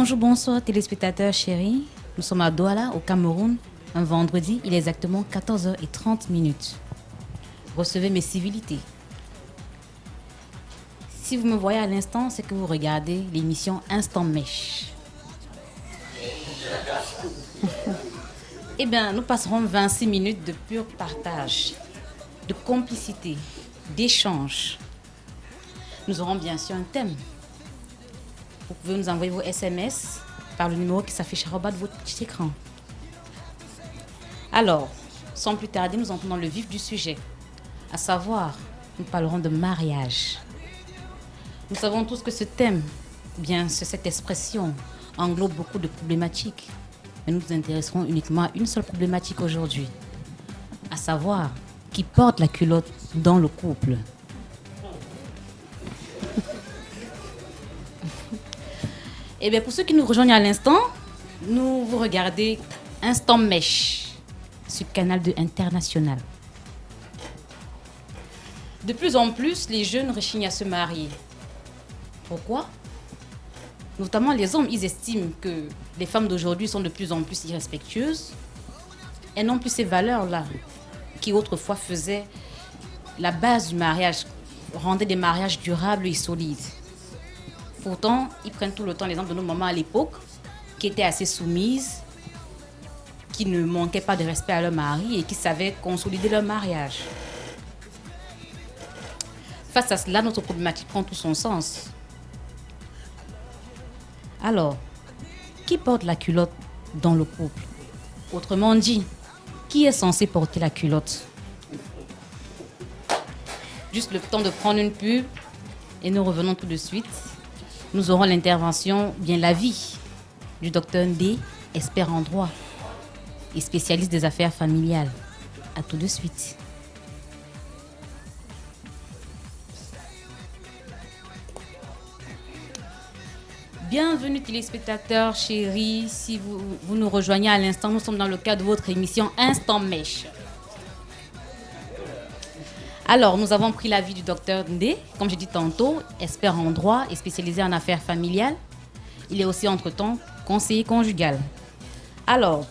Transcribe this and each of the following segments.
Bonjour, bonsoir téléspectateurs chéris. Nous sommes à Douala, au Cameroun, un vendredi, il est exactement 14h30. Recevez mes civilités. Si vous me voyez à l'instant, c'est que vous regardez l'émission Instant Mèche. Eh bien, nous passerons 26 minutes de pur partage, de complicité, d'échange. Nous aurons bien sûr un thème. Vous pouvez nous envoyer vos SMS par le numéro qui s'affichera au bas de votre petit écran. Alors, sans plus tarder, nous entrons dans le vif du sujet. À savoir, nous parlerons de mariage. Nous savons tous que ce thème, bien cette expression, englobe beaucoup de problématiques. Mais nous nous intéresserons uniquement à une seule problématique aujourd'hui. À savoir, qui porte la culotte dans le couple. Et bien pour ceux qui nous rejoignent à l'instant, vous regardez Instant Mèche sur Canal 2 International. De plus en plus, les jeunes rechignent à se marier. Pourquoi ? Notamment les hommes, ils estiment que les femmes d'aujourd'hui sont de plus en plus irrespectueuses. Elles n'ont plus ces valeurs-là qui autrefois faisaient la base du mariage, rendaient des mariages durables et solides. Pourtant, ils prennent tout le temps l'exemple de nos mamans à l'époque, qui étaient assez soumises, qui ne manquaient pas de respect à leur mari et qui savaient consolider leur mariage. Face à cela, notre problématique prend tout son sens. Alors, qui porte la culotte dans le couple ? Autrement dit, qui est censé porter la culotte ? Juste le temps de prendre une pub et nous revenons tout de suite. Nous aurons l'intervention, bien l'avis du docteur Ndé, expert en droit et spécialiste des affaires familiales. À tout de suite. Bienvenue téléspectateurs chéris, si vous nous rejoignez à l'instant, nous sommes dans le cadre de votre émission Instant Mèche. Alors, nous avons pris l'avis du docteur Ndé, comme j'ai dit tantôt, expert en droit et spécialisé en affaires familiales. Il est aussi entre-temps conseiller conjugal. Alors,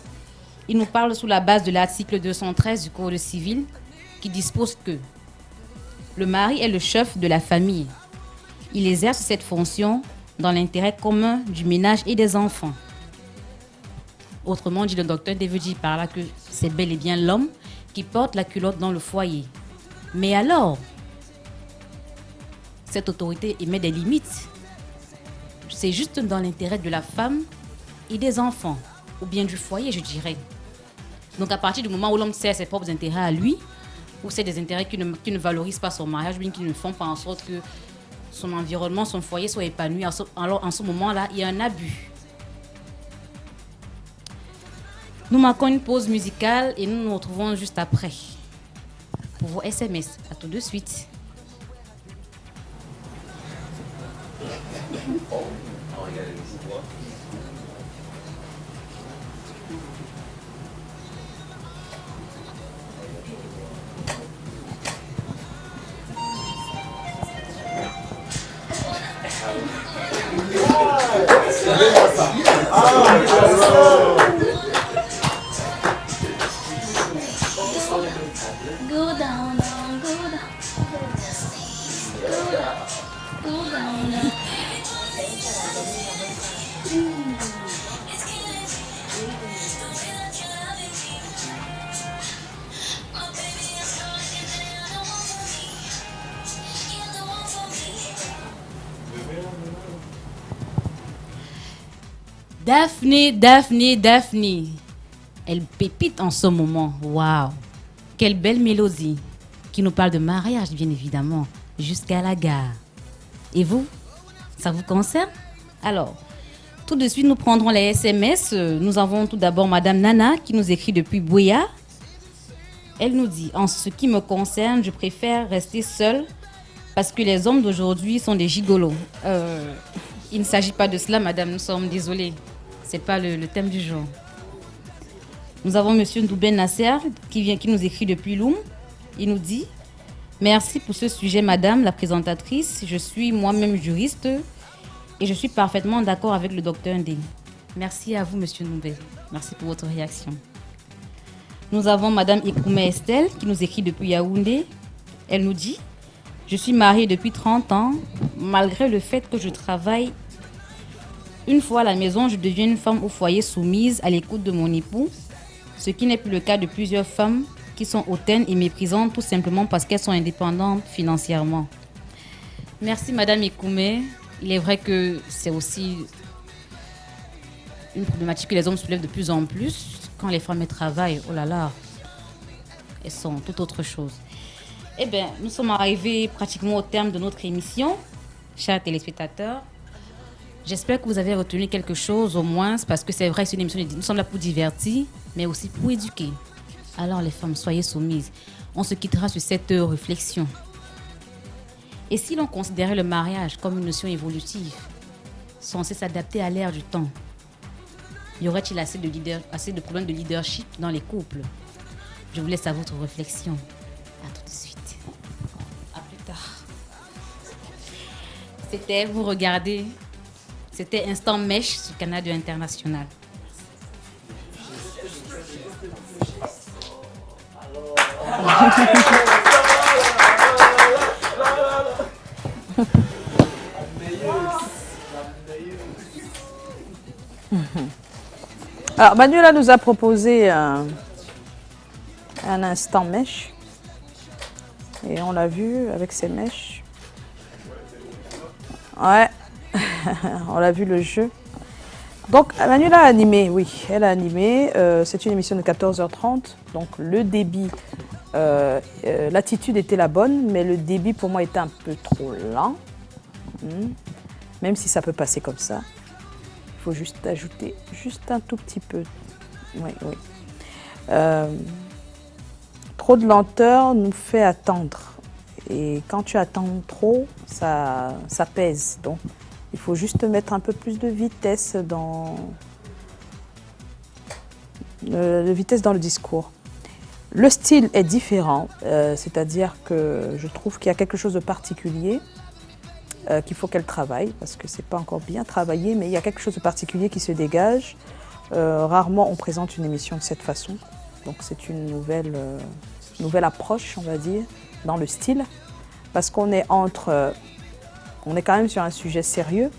il nous parle sous la base de l'article 213 du Code civil qui dispose que le mari est le chef de la famille. Il exerce cette fonction dans l'intérêt commun du ménage et des enfants. Autrement dit, le docteur Ndé veut dire par là que c'est bel et bien l'homme qui porte la culotte dans le foyer. Mais alors, cette autorité émet des limites. C'est juste dans l'intérêt de la femme et des enfants, ou bien du foyer, je dirais. Donc à partir du moment où l'homme sert ses propres intérêts à lui, ou c'est des intérêts qui ne valorisent pas son mariage, ou bien qui ne font pas en sorte que son environnement, son foyer soit épanoui, alors en ce moment-là, il y a un abus. Nous marquons une pause musicale et nous nous retrouvons juste après. Pour vos SMS. À tout de suite. Go down, down, go down. Go down, down. Daphné. Elle pépite en ce moment. Waouh! Quelle belle mélodie qui nous parle de mariage, bien évidemment, jusqu'à la gare. Et vous, ça vous concerne? Alors, tout de suite, nous prendrons les SMS. Nous avons tout d'abord Madame Nana qui nous écrit depuis Bouya. Elle nous dit, en ce qui me concerne, je préfère rester seule parce que les hommes d'aujourd'hui sont des gigolos. Il ne s'agit pas de cela, madame, nous sommes désolés. Ce n'est pas le thème du jour. Nous avons monsieur Ndouben Nasser qui nous écrit depuis Loum. Il nous dit « Merci pour ce sujet, madame la présentatrice. Je suis moi-même juriste Et je suis parfaitement d'accord avec le docteur Ndé. Merci à vous, Monsieur Noubé. Merci pour votre réaction. Nous avons Madame Ekoumé Estelle qui nous écrit depuis Yaoundé. Elle nous dit: je suis mariée depuis 30 ans. Malgré le fait que je travaille une fois à la maison, je deviens une femme au foyer soumise à l'écoute de mon époux, ce qui n'est plus le cas de plusieurs femmes qui sont hautaines et méprisantes tout simplement parce qu'elles sont indépendantes financièrement. Merci Madame Ekoumé. Il est vrai que c'est aussi une problématique que les hommes soulèvent de plus en plus. Quand les femmes travaillent, oh là là, elles sont tout autre chose. Eh bien, nous sommes arrivés pratiquement au terme de notre émission, chers téléspectateurs. J'espère que vous avez retenu quelque chose au moins, parce que c'est vrai que c'est une émission, nous sommes là pour divertir, mais aussi pour éduquer. Alors les femmes, soyez soumises. On se quittera sur cette réflexion. Et si l'on considérait le mariage comme une notion évolutive, censée s'adapter à l'ère du temps, y aurait-il assez de problèmes de leadership dans les couples? Je vous laisse à votre réflexion. À tout de suite. À plus tard. Vous regardez, c'était Instant Mèche sur Canal 2 International. Alors, Manuela nous a proposé un instant mèche. Et on l'a vu avec ses mèches. Ouais, on l'a vu le jeu. Donc, Manuela a animé, oui, elle a animé. C'est une émission de 14h30. Donc, le débit, l'attitude était la bonne, mais le débit pour moi était un peu trop lent. Même si ça peut passer comme ça. Il faut juste ajouter juste un tout petit peu. Oui, oui. Trop de lenteur nous fait attendre. Et quand tu attends trop, ça pèse. Donc, il faut juste mettre un peu plus de vitesse dans le discours. Le style est différent, c'est-à-dire que je trouve qu'il y a quelque chose de particulier qu'il faut qu'elle travaille, parce que c'est pas encore bien travaillé, mais il y a quelque chose de particulier qui se dégage. Rarement on présente une émission de cette façon, donc c'est une nouvelle approche, on va dire, dans le style, parce qu'on est on est quand même sur un sujet sérieux,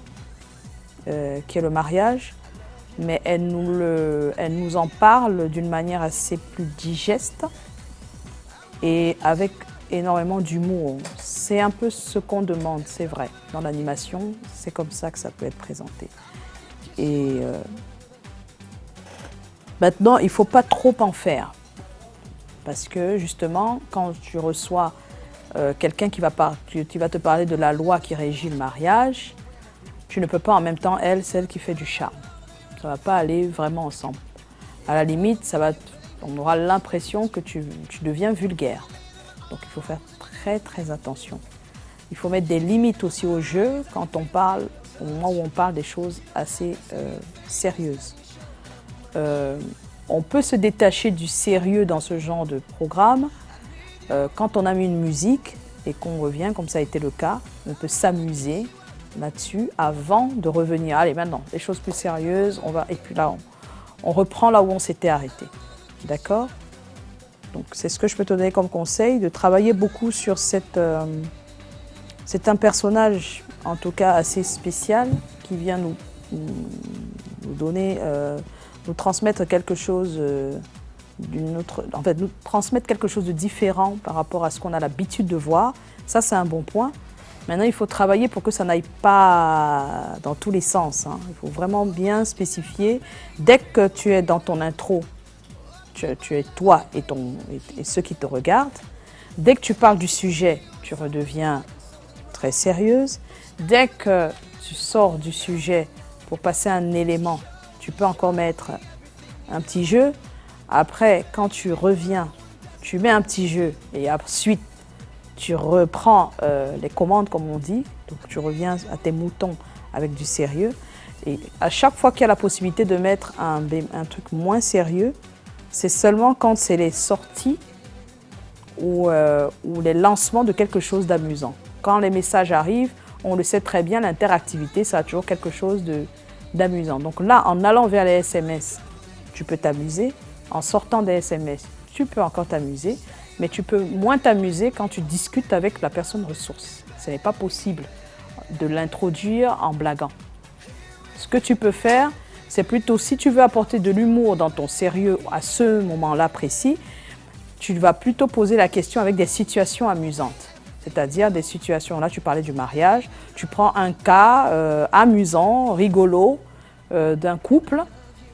qui est le mariage, mais elle nous en parle d'une manière assez plus digeste et avec énormément d'humour. C'est un peu ce qu'on demande, c'est vrai. Dans l'animation, c'est comme ça que ça peut être présenté. Et maintenant, il ne faut pas trop en faire. Parce que justement, quand tu reçois quelqu'un qui va te parler de la loi qui régit le mariage, tu ne peux pas en même temps, celle qui fait du charme. Ça ne va pas aller vraiment ensemble. À la limite, on aura l'impression que tu deviens vulgaire. Donc il faut faire très très attention. Il faut mettre des limites aussi au jeu quand on parle, au moment où on parle des choses assez sérieuses. On peut se détacher du sérieux dans ce genre de programme. Quand on a mis une musique et qu'on revient, comme ça a été le cas, on peut s'amuser là-dessus avant de revenir. Allez, maintenant, les choses plus sérieuses, et puis là, on reprend là où on s'était arrêté. D'accord ? Donc, c'est ce que je peux te donner comme conseil, de travailler beaucoup sur c'est un personnage, en tout cas, assez spécial, qui vient nous donner, nous transmettre quelque chose nous transmettre quelque chose de différent par rapport à ce qu'on a l'habitude de voir. Ça, c'est un bon point. Maintenant, il faut travailler pour que ça n'aille pas dans tous les sens. Il faut vraiment bien spécifier. Dès que tu es dans ton intro, tu es toi et ceux qui te regardent. Dès que tu parles du sujet, tu redeviens très sérieuse. Dès que tu sors du sujet pour passer un élément, tu peux encore mettre un petit jeu. Après, quand tu reviens, tu mets un petit jeu et ensuite, tu reprends les commandes, comme on dit. Donc, tu reviens à tes moutons avec du sérieux. Et à chaque fois qu'il y a la possibilité de mettre un truc moins sérieux, c'est seulement quand c'est les sorties ou les lancements de quelque chose d'amusant. Quand les messages arrivent, on le sait très bien, l'interactivité, ça a toujours quelque chose d'amusant. Donc là, en allant vers les SMS, tu peux t'amuser. En sortant des SMS, tu peux encore t'amuser, mais tu peux moins t'amuser quand tu discutes avec la personne ressource. Ce n'est pas possible de l'introduire en blaguant. Ce que tu peux faire, c'est plutôt, si tu veux apporter de l'humour dans ton sérieux à ce moment-là précis, tu vas plutôt poser la question avec des situations amusantes. C'est-à-dire des situations, là tu parlais du mariage, tu prends un cas amusant, rigolo d'un couple,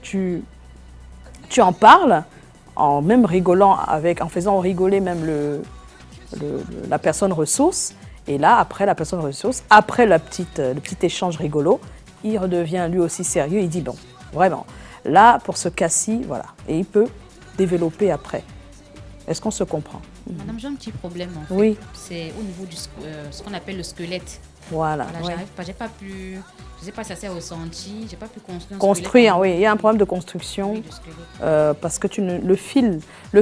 tu en parles en même rigolant en faisant rigoler même la personne ressource. Et là, après la personne ressource, après le petit échange rigolo, il redevient lui aussi sérieux. Il dit bon, vraiment, là pour ce cas-ci, voilà. Et il peut développer après. Est-ce qu'on se comprend? Madame, j'ai un petit problème en fait. Oui. C'est au niveau du ce qu'on appelle le squelette. Voilà. Voilà, Ouais. j'arrive pas, j'ai pas pu, je sais pas si ça s'est ressenti, j'ai pas pu construire un Construire, squelette. oui, il y a un problème de construction. Oui, le squelette. Parce que le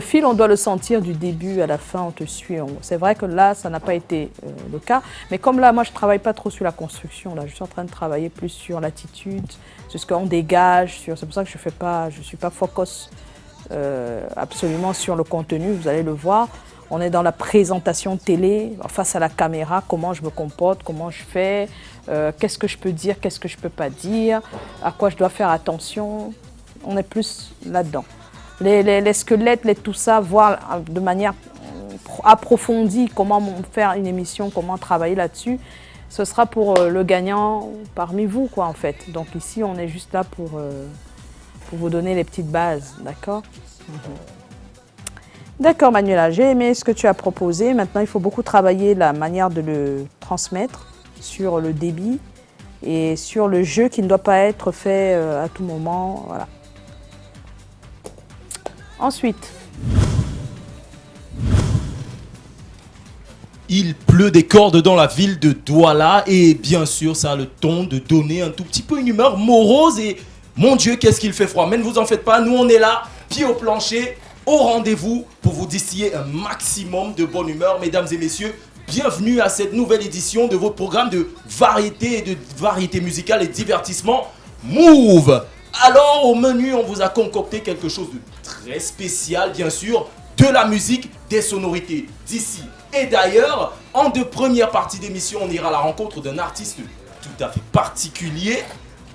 fil, on doit le sentir du début à la fin, on te suit. C'est vrai que là, ça n'a pas été le cas. Mais comme là, moi, je ne travaille pas trop sur la construction. Là, je suis en train de travailler plus sur l'attitude, sur ce qu'on dégage. C'est pour ça que je ne suis pas focus absolument sur le contenu. Vous allez le voir. On est dans la présentation télé, face à la caméra, comment je me comporte, comment je fais, qu'est-ce que je peux dire, qu'est-ce que je ne peux pas dire, à quoi je dois faire attention. On est plus là-dedans. Les squelettes, tout ça, voir de manière approfondie comment faire une émission, comment travailler là-dessus, ce sera pour le gagnant parmi vous, quoi, en fait. Donc ici, on est juste là pour vous donner les petites bases, d'accord? D'accord, Manuela, j'ai aimé ce que tu as proposé. Maintenant, il faut beaucoup travailler la manière de le transmettre sur le débit et sur le jeu qui ne doit pas être fait à tout moment. Voilà. Ensuite. Il pleut des cordes dans la ville de Douala et bien sûr, ça a le ton de donner un tout petit peu une humeur morose et mon Dieu, qu'est-ce qu'il fait froid. Mais ne vous en faites pas, nous on est là, pied au plancher, au rendez-vous pour vous distiller un maximum de bonne humeur. Mesdames et messieurs, bienvenue à cette nouvelle édition de votre programme de variété musicale et divertissement Move. Alors au menu, on vous a concocté quelque chose de très spécial, bien sûr, de la musique, des sonorités d'ici et d'ailleurs. En deux premières parties d'émission, on ira à la rencontre d'un artiste tout à fait particulier.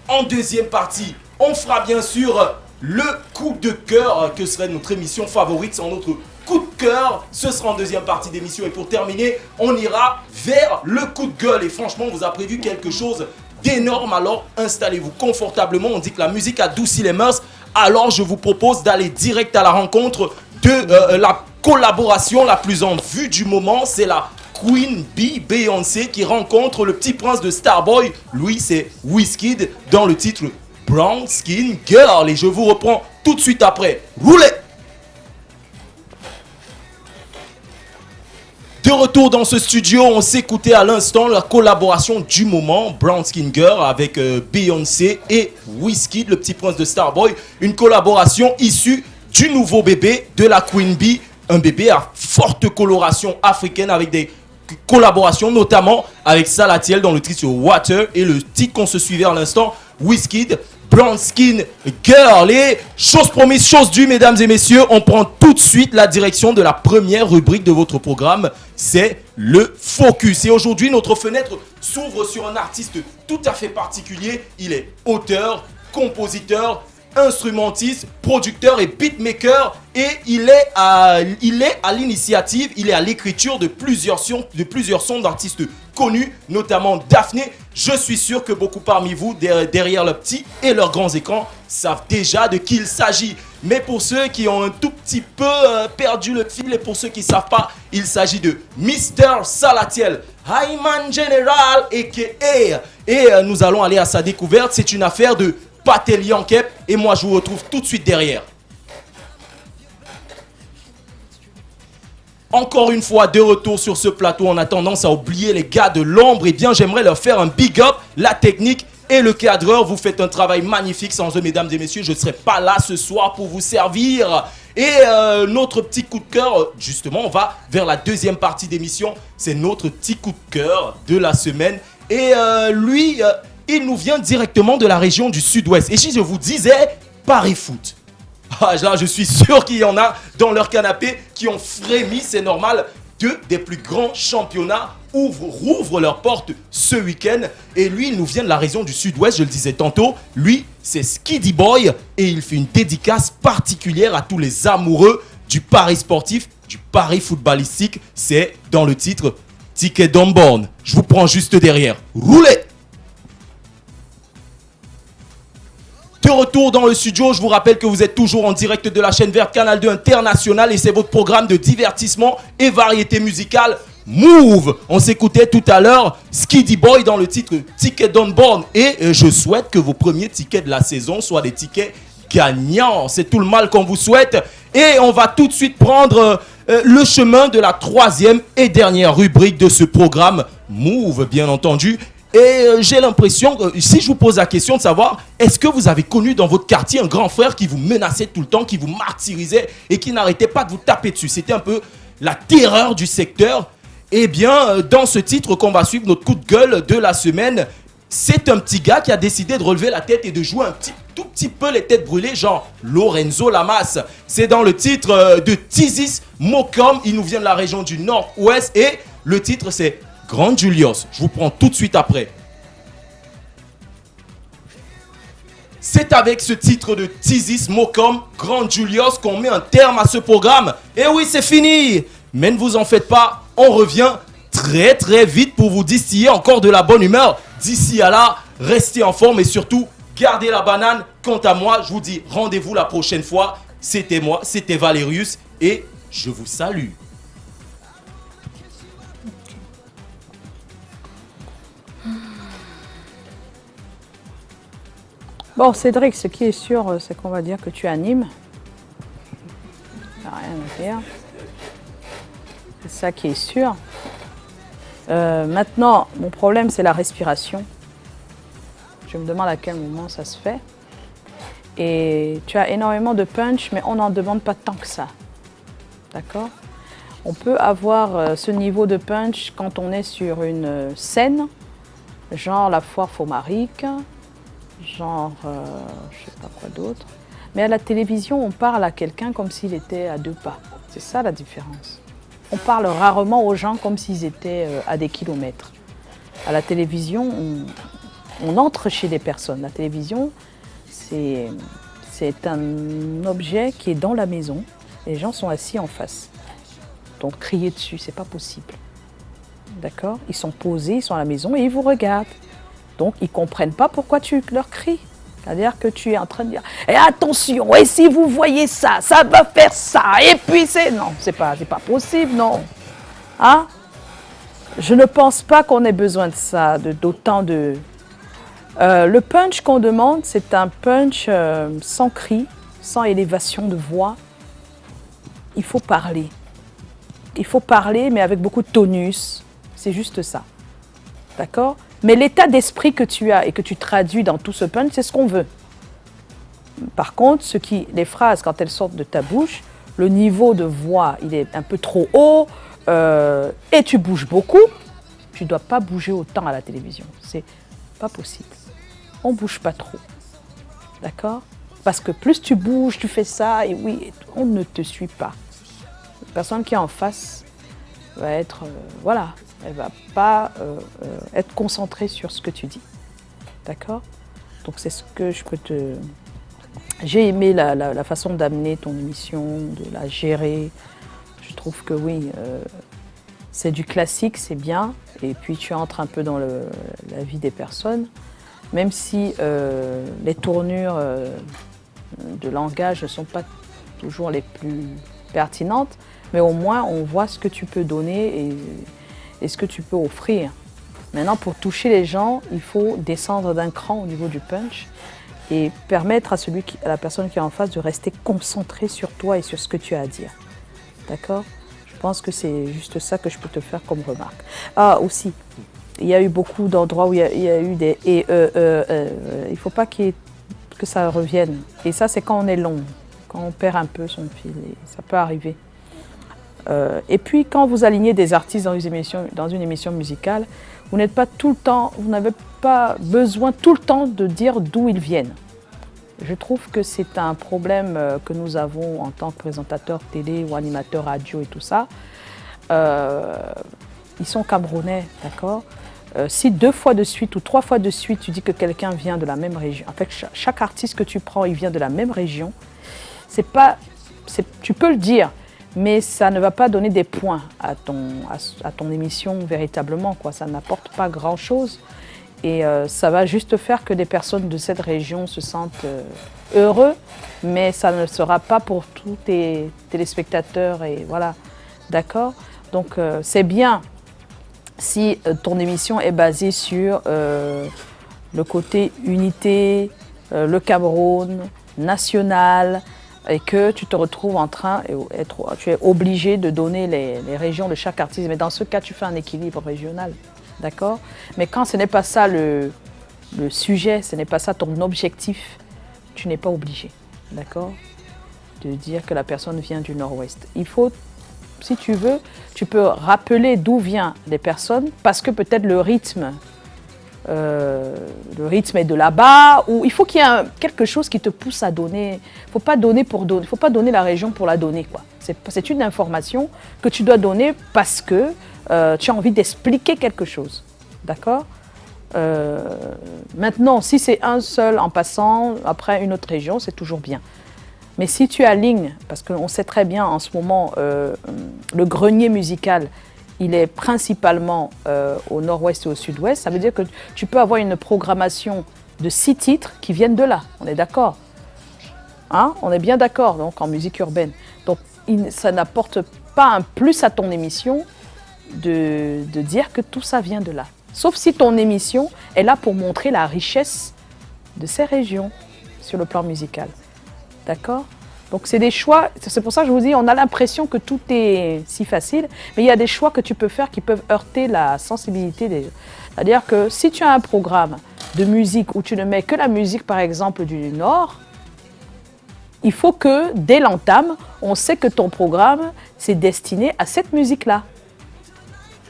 En deuxième partie, on fera bien sûr le coup de cœur, que serait notre émission favorite sans notre coup de cœur. Ce sera en deuxième partie d'émission. Et pour terminer, on ira vers le coup de gueule. Et franchement, on vous a prévu quelque chose d'énorme. Alors installez-vous confortablement. On dit que la musique adoucit les mœurs. Alors je vous propose d'aller direct à la rencontre de la collaboration la plus en vue du moment. C'est la Queen Bee, Beyoncé, qui rencontre le petit prince de Starboy. Lui, c'est Wizkid dans le titre Brown Skin Girl. Et je vous reprends tout de suite après. Roulez! De retour dans ce studio, on s'écoutait à l'instant la collaboration du moment, Brown Skin Girl, avec Beyoncé et Wizkid, le petit prince de Starboy. Une collaboration issue du nouveau bébé de la Queen Bee, un bébé à forte coloration africaine avec des collaborations notamment avec Salatiel dans le titre Water et le titre qu'on se suivait à l'instant, Wizkid, Brown Skin Girl. Et chose promise, chose due, mesdames et messieurs, on prend tout de suite la direction de la première rubrique de votre programme, c'est le Focus. Et aujourd'hui, notre fenêtre s'ouvre sur un artiste tout à fait particulier. Il est auteur, compositeur, instrumentiste, producteur et beatmaker, et il est à l'initiative, il est à l'écriture de plusieurs sons d'artistes connus, notamment Daphné. Je suis sûr que beaucoup parmi vous, derrière leurs petits et leurs grands écrans, savent déjà de qui il s'agit. Mais pour ceux qui ont un tout petit peu perdu le fil et pour ceux qui ne savent pas, il s'agit de Mr. Salatiel, Hyman General, a.k.a. Et nous allons aller à sa découverte. C'est une affaire de Patel Yankep et moi je vous retrouve tout de suite derrière. Encore une fois, de retour sur ce plateau, on a tendance à oublier les gars de l'ombre. Et bien, j'aimerais leur faire un big up. La technique et le cadreur, vous faites un travail magnifique. Sans eux, mesdames et messieurs, je ne serai pas là ce soir pour vous servir. Et notre petit coup de cœur, justement, on va vers la deuxième partie d'émission. C'est notre petit coup de cœur de la semaine. Et lui, il nous vient directement de la région du Sud-Ouest. Et si je vous disais Paris Foot, là, je suis sûr qu'il y en a dans leur canapé qui ont frémi, c'est normal. Deux des plus grands championnats rouvrent leurs portes ce week-end. Et lui, il nous vient de la région du Sud-Ouest, je le disais tantôt. Lui, c'est Skiddy Boy et il fait une dédicace particulière à tous les amoureux du pari sportif, du pari footballistique. C'est dans le titre Ticket on Born. Je vous prends juste derrière. Roulez! De retour dans le studio, je vous rappelle que vous êtes toujours en direct de la chaîne verte Canal 2 International et c'est votre programme de divertissement et variété musicale Move. On s'écoutait tout à l'heure Skiddy Boy dans le titre Ticket on Born et je souhaite que vos premiers tickets de la saison soient des tickets gagnants. C'est tout le mal qu'on vous souhaite et on va tout de suite prendre le chemin de la troisième et dernière rubrique de ce programme Move, bien entendu. Et j'ai l'impression que si je vous pose la question de savoir, est-ce que vous avez connu dans votre quartier un grand frère qui vous menaçait tout le temps, qui vous martyrisait et qui n'arrêtait pas de vous taper dessus? C'était un peu la terreur du secteur. Eh bien, dans ce titre qu'on va suivre, notre coup de gueule de la semaine, c'est un petit gars qui a décidé de relever la tête et de jouer tout petit peu les têtes brûlées, genre Lorenzo Lamas. C'est dans le titre de Tizis Mokom. Il nous vient de la région du Nord-Ouest et le titre c'est Grand Julius. Je vous prends tout de suite après. C'est avec ce titre de Tizis Mokom, Grand Julius, qu'on met un terme à ce programme. Et oui, c'est fini. Mais ne vous en faites pas, on revient très très vite pour vous distiller encore de la bonne humeur. D'ici à là, restez en forme et surtout, gardez la banane. Quant à moi, je vous dis rendez-vous la prochaine fois. C'était moi, c'était Valérius et je vous salue. Bon, Cédric, ce qui est sûr, c'est qu'on va dire que tu animes. Il n'y a rien à dire. C'est ça qui est sûr. Maintenant, mon problème, c'est la respiration. Je me demande à quel moment ça se fait. Et tu as énormément de punch, mais on n'en demande pas tant que ça. D'accord ? On peut avoir ce niveau de punch quand on est sur une scène, genre la foire Fomaric, genre, je sais pas quoi d'autre. Mais à la télévision, on parle à quelqu'un comme s'il était à 2 pas. C'est ça la différence. On parle rarement aux gens comme s'ils étaient à des kilomètres. À la télévision, on entre chez des personnes. La télévision, c'est un objet qui est dans la maison. Les gens sont assis en face. Donc crier dessus, c'est pas possible. D'accord ? Ils sont posés, ils sont à la maison et ils vous regardent. Donc, ils ne comprennent pas pourquoi tu leur cries. C'est-à-dire que tu es en train de dire « Et attention, et si vous voyez ça, ça va faire ça, et puis c'est... » Non, c'est pas possible, non. Hein? Je ne pense pas qu'on ait besoin de ça, d'autant de... le punch qu'on demande, c'est un punch sans cri, sans élévation de voix. Il faut parler. Il faut parler, mais avec beaucoup de tonus. C'est juste ça. D'accord ? Mais l'état d'esprit que tu as et que tu traduis dans tout ce punch, c'est ce qu'on veut. Par contre, les phrases, quand elles sortent de ta bouche, le niveau de voix, il est un peu trop haut et tu bouges beaucoup. Tu ne dois pas bouger autant à la télévision. C'est pas possible. On ne bouge pas trop. D'accord ? Parce que plus tu bouges, tu fais ça, et oui, on ne te suit pas. La personne qui est en face va être... voilà. Elle ne va pas être concentrée sur ce que tu dis. D'accord ? Donc c'est ce que je peux te... J'ai aimé la façon d'amener ton émission, de la gérer. Je trouve que oui, c'est du classique, c'est bien. Et puis tu entres un peu dans la vie des personnes. Même si les tournures de langage ne sont pas toujours les plus pertinentes, mais au moins on voit ce que tu peux donner et ce que tu peux offrir. Maintenant, pour toucher les gens, il faut descendre d'un cran au niveau du punch et permettre à la personne qui est en face de rester concentrée sur toi et sur ce que tu as à dire. D'accord ? Je pense que c'est juste ça que je peux te faire comme remarque. Ah, aussi, il y a eu beaucoup d'endroits où il y a eu des « et ». Il ne faut pas que ça revienne. Et ça, c'est quand on est long, quand on perd un peu son fil. Et ça peut arriver. Et puis, quand vous alignez des artistes dans une émission musicale, vous n'êtes pas tout le temps, vous n'avez pas besoin tout le temps de dire d'où ils viennent. Je trouve que c'est un problème que nous avons en tant que présentateurs télé ou animateurs radio et tout ça. Ils sont camerounais, d'accord? Si 2 fois de suite ou 3 fois de suite, tu dis que quelqu'un vient de la même région, en fait, chaque artiste que tu prends, il vient de la même région, tu peux le dire, mais ça ne va pas donner des points à ton émission véritablement, quoi. Ça n'apporte pas grand-chose. Et ça va juste faire que des personnes de cette région se sentent heureux, mais ça ne sera pas pour tous tes téléspectateurs. Et voilà, d'accord? Donc c'est bien si ton émission est basée sur le côté unité, le Cameroun, national, et que tu te retrouves en train, tu es obligé de donner les régions de chaque artiste. Mais dans ce cas, tu fais un équilibre régional. D'accord? Mais quand ce n'est pas ça le sujet, ce n'est pas ça ton objectif, tu n'es pas obligé, d'accord? De dire que la personne vient du Nord-Ouest. Il faut, si tu veux, tu peux rappeler d'où viennent les personnes, parce que peut-être le rythme est de là-bas, ou il faut qu'il y ait quelque chose qui te pousse à donner. Il ne faut pas donner pour donner, il ne faut pas donner la région pour la donner, quoi. C'est une information que tu dois donner parce que tu as envie d'expliquer quelque chose, d'accord? Maintenant, si c'est un seul en passant après une autre région, c'est toujours bien. Mais si tu alignes, parce qu'on sait très bien en ce moment, le grenier musical, il est principalement au nord-ouest et au sud-ouest, ça veut dire que tu peux avoir une programmation de 6 titres qui viennent de là, on est d'accord? Hein? On est bien d'accord, donc en musique urbaine. Donc ça n'apporte pas un plus à ton émission de dire que tout ça vient de là. Sauf si ton émission est là pour montrer la richesse de ces régions sur le plan musical. D'accord? Donc c'est des choix, c'est pour ça que je vous dis, on a l'impression que tout est si facile, mais il y a des choix que tu peux faire qui peuvent heurter la sensibilité des gens. C'est-à-dire que si tu as un programme de musique où tu ne mets que la musique, par exemple, du Nord, il faut que, dès l'entame, on sait que ton programme, c'est destiné à cette musique-là.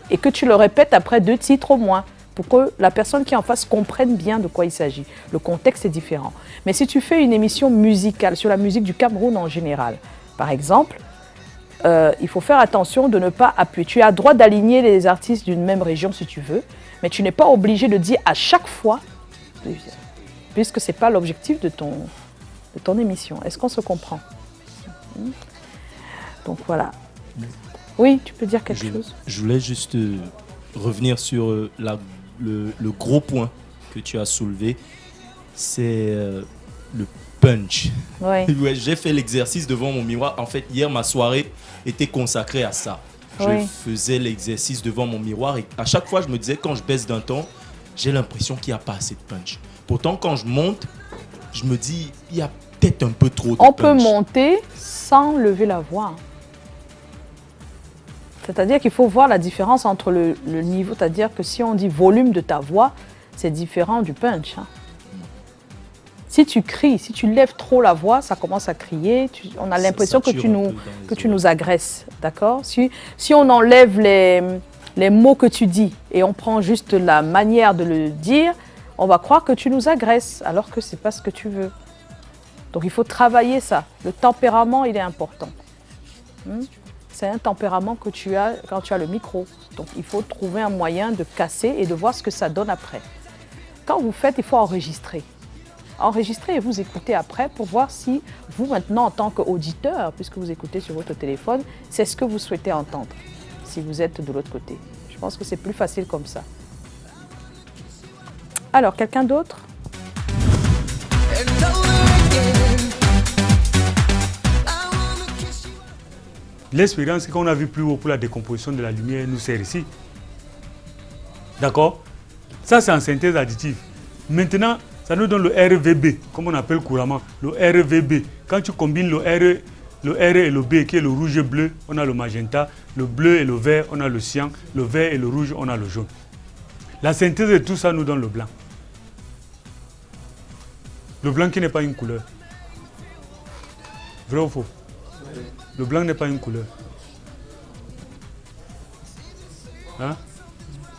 Et que tu le répètes après 2 titres au moins, pour que la personne qui est en face comprenne bien de quoi il s'agit. Le contexte est différent. Mais si tu fais une émission musicale sur la musique du Cameroun en général, par exemple, il faut faire attention de ne pas appuyer. Tu as le droit d'aligner les artistes d'une même région si tu veux, mais tu n'es pas obligé de dire à chaque fois, puisque ce n'est pas l'objectif de ton émission. Est-ce qu'on se comprend? Donc voilà. Oui, tu peux dire quelque chose? Je voulais juste revenir sur le gros point que tu as soulevé, c'est le punch. Oui. Ouais, j'ai fait l'exercice devant mon miroir. En fait, hier, ma soirée était consacrée à ça. Je faisais l'exercice devant mon miroir et à chaque fois, je me disais, quand je baisse d'un ton, j'ai l'impression qu'il n'y a pas assez de punch. Pourtant, quand je monte, je me dis, il y a peut-être un peu trop de punch. On peut monter sans lever la voix. C'est-à-dire qu'il faut voir la différence entre le niveau, c'est-à-dire que si on dit volume de ta voix, c'est différent du punch. Hein. Si tu cries, si tu lèves trop la voix, ça commence à crier, on a l'impression que tu nous agresses, d'accord? Si on enlève les mots que tu dis et on prend juste la manière de le dire, on va croire que tu nous agresses, alors que ce n'est pas ce que tu veux. Donc il faut travailler ça. Le tempérament, il est important. C'est un tempérament que tu as quand tu as le micro. Donc il faut trouver un moyen de casser et de voir ce que ça donne après. Quand vous faites, il faut enregistrer. Enregistrer et vous écoutez après pour voir si vous, maintenant, en tant qu'auditeur, puisque vous écoutez sur votre téléphone, c'est ce que vous souhaitez entendre, si vous êtes de l'autre côté. Je pense que c'est plus facile comme ça. Alors, quelqu'un d'autre? L'expérience qu'on a vue plus haut pour la décomposition de la lumière nous sert ici. D'accord? Ça, c'est en synthèse additive. Maintenant, ça nous donne le RVB, comme on appelle couramment. Le RVB. Quand tu combines le R et le B, qui est le rouge et bleu, on a le magenta. Le bleu et le vert, on a le cyan. Le vert et le rouge, on a le jaune. La synthèse de tout ça nous donne le blanc. Le blanc qui n'est pas une couleur. Vrai ou faux? Le blanc n'est pas une couleur. Hein?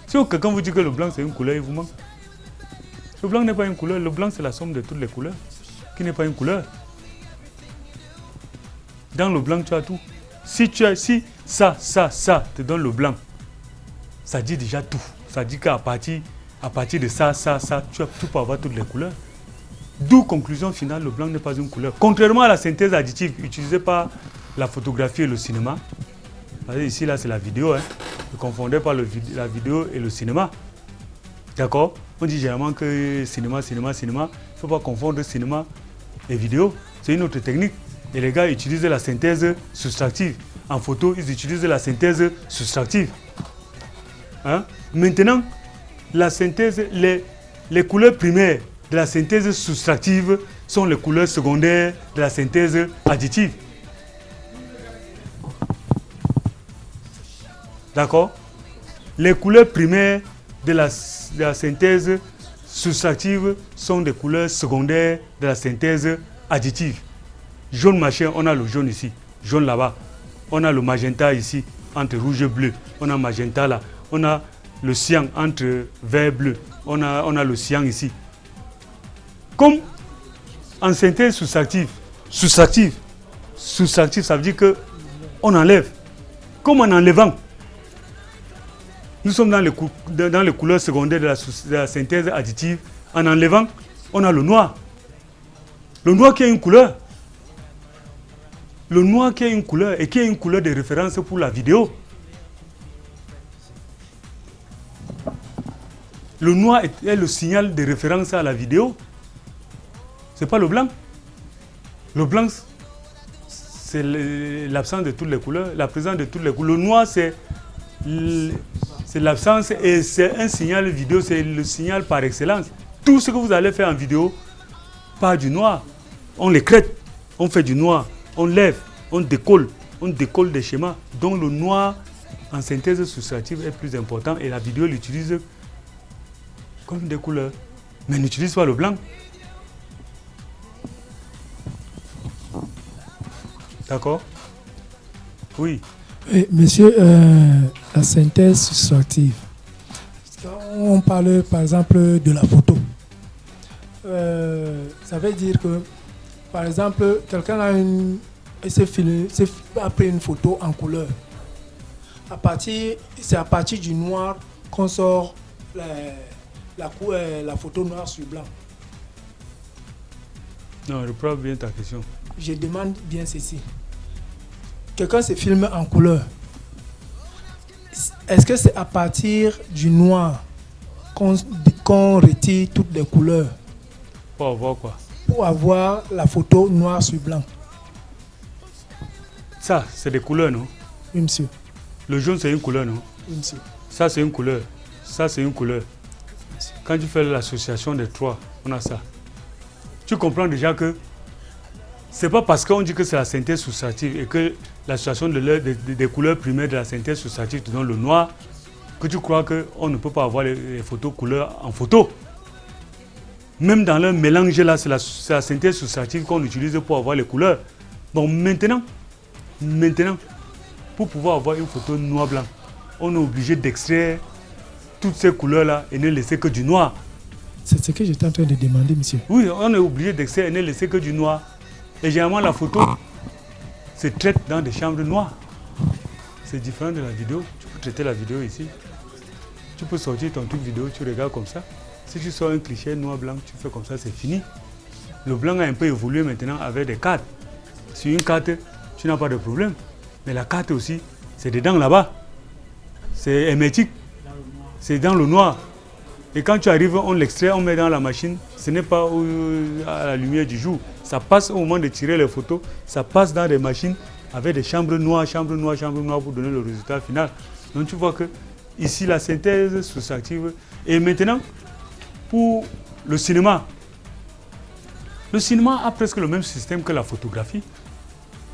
Si quelqu'un vous dit que le blanc c'est une couleur, il vous manque. Le blanc n'est pas une couleur, le blanc c'est la somme de toutes les couleurs, qui n'est pas une couleur. Dans le blanc, tu as tout. Si ça te donne le blanc, ça dit déjà tout. Ça dit qu'à partir de ça, tu peux avoir toutes les couleurs. D'où conclusion finale, le blanc n'est pas une couleur. Contrairement à la synthèse additive utilisée par la photographie et le cinéma. Ici, là, c'est la vidéo. Hein. Ne confondez pas la vidéo et le cinéma. D'accord? On dit généralement que cinéma. Il ne faut pas confondre cinéma et vidéo. C'est une autre technique. Et les gars utilisent la synthèse soustractive. En photo, ils utilisent la synthèse soustractive. Hein? Maintenant, la synthèse, les couleurs primaires de la synthèse soustractive sont les couleurs secondaires de la synthèse additive. D'accord? Les couleurs primaires de la synthèse soustractive sont des couleurs secondaires de la synthèse additive. Jaune machin, on a le jaune ici, jaune là-bas. On a le magenta ici, entre rouge et bleu. On a magenta là. On a le cyan entre vert et bleu. On a le cyan ici. Comme en synthèse soustractive, ça veut dire qu'on enlève. Comme en enlevant. Nous sommes dans les couleurs secondaires de la synthèse additive. En enlevant, on a le noir. Le noir qui a une couleur. Le noir qui a une couleur et qui a une couleur de référence pour la vidéo. Le noir est le signal de référence à la vidéo. Ce n'est pas le blanc. Le blanc, c'est l'absence de toutes les couleurs, la présence de toutes les couleurs. Le noir, c'est l'absence et c'est un signal vidéo, c'est le signal par excellence. Tout ce que vous allez faire en vidéo, pas du noir. On l'écrète, on fait du noir, on lève, on décolle des schémas. Donc le noir en synthèse soustractive est plus important et la vidéo l'utilise comme des couleurs. Mais n'utilise pas le blanc. D'accord? Oui. Monsieur, la synthèse soustractive. On parle par exemple de la photo. Ça veut dire que, par exemple, quelqu'un a pris une photo en couleur. C'est à partir du noir qu'on sort la photo noir sur blanc. Non, reprends bien ta question. Je demande bien ceci. Quelqu'un se filme en couleur. Est-ce que c'est à partir du noir qu'on retire toutes les couleurs? Pour avoir quoi? Pour avoir la photo noir sur blanc. Ça, c'est des couleurs, non? Oui, monsieur. Le jaune, c'est une couleur, non? Oui, monsieur. Ça, c'est une couleur. Ça, c'est une couleur. Quand tu fais l'association des trois, on a ça. Tu comprends déjà que c'est pas parce qu'on dit que c'est la synthèse soustractive et que l'association des couleurs primaires de la synthèse soustractive te donne le noir que tu crois qu'on ne peut pas avoir les photos couleurs en photo. Même dans le mélange là, c'est la synthèse soustractive qu'on utilise pour avoir les couleurs. Bon, maintenant, pour pouvoir avoir une photo noir-blanc, on est obligé d'extraire toutes ces couleurs là et ne laisser que du noir. C'est ce que j'étais en train de demander, monsieur. Oui, on est obligé d'extraire et ne laisser que du noir. Et généralement, la photo se traite dans des chambres noires. C'est différent de la vidéo. Tu peux traiter la vidéo ici. Tu peux sortir ton truc vidéo, tu regardes comme ça. Si tu sors un cliché noir-blanc, tu fais comme ça, c'est fini. Le blanc a un peu évolué maintenant avec des cartes. Sur une carte, tu n'as pas de problème. Mais la carte aussi, c'est dedans là-bas. C'est hermétique. C'est dans le noir. Et quand tu arrives, on l'extrait, on met dans la machine. Ce n'est pas à la lumière du jour. Ça passe au moment de tirer les photos. Ça passe dans des machines avec des chambres noires pour donner le résultat final. Donc tu vois que ici, la synthèse soustractive. Et maintenant, pour le cinéma a presque le même système que la photographie.